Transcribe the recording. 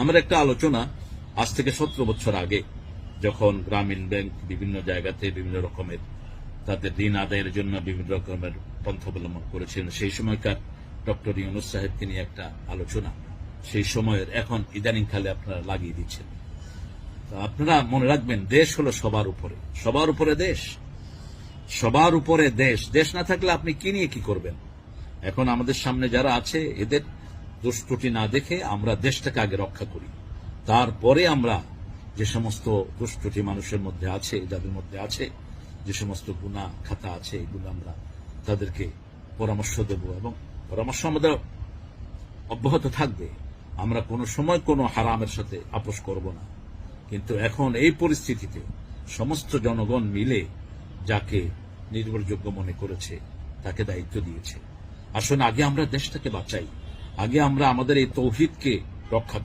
আমরা একটা আলোচনা আজ থেকে 17 বছর আগে, যখন গ্রামীণ ব্যাংক বিভিন্ন জায়গাতে বিভিন্ন রকমের তাদের ঋণ আদায়ের জন্য বিভিন্ন রকমের পন্থা অবলম্বন করেছিলেন, সেই সময়কার ডক্টর ইউনূস সাহেবকে নিয়ে একটা আলোচনা সেই সময়ের এখন ইদানিং কালে আপনারা লাগিয়ে দিচ্ছেন। আপনারা মনে রাখবেন, দেশ হলো সবার উপরে, সবার উপরে দেশ, সবার উপরে দেশ। দেশ না থাকলে আপনি কি নিয়ে কি করবেন? এখন আমাদের সামনে যারা আছে, এদের দোষ ত্রুটি না দেখে আমরা দেশটাকে আগে রক্ষা করি, তারপরে আমরা যে সমস্ত দোষ ত্রুটি মানুষের মধ্যে আছে, যাদের মধ্যে আছে, যে সমস্ত গুনাহ খাতা আছে, এগুলো আমরা তাদেরকে পরামর্শ দেব এবং পরামর্শ আমাদের অব্যাহত থাকবে। আমরা কোনো সময় কোনো হারামের সাথে আপোষ করব না। কিন্তু এখন এই পরিস্থিতিতে সমস্ত জনগণ মিলে যাকে নির্ভরযোগ্য মনে করেছে, তাকে দায়িত্ব দিয়েছে। আসুন আগে আমরা দেশটাকে বাঁচাই, আগে আমরা আমাদের এই তৌহিদকে রক্ষা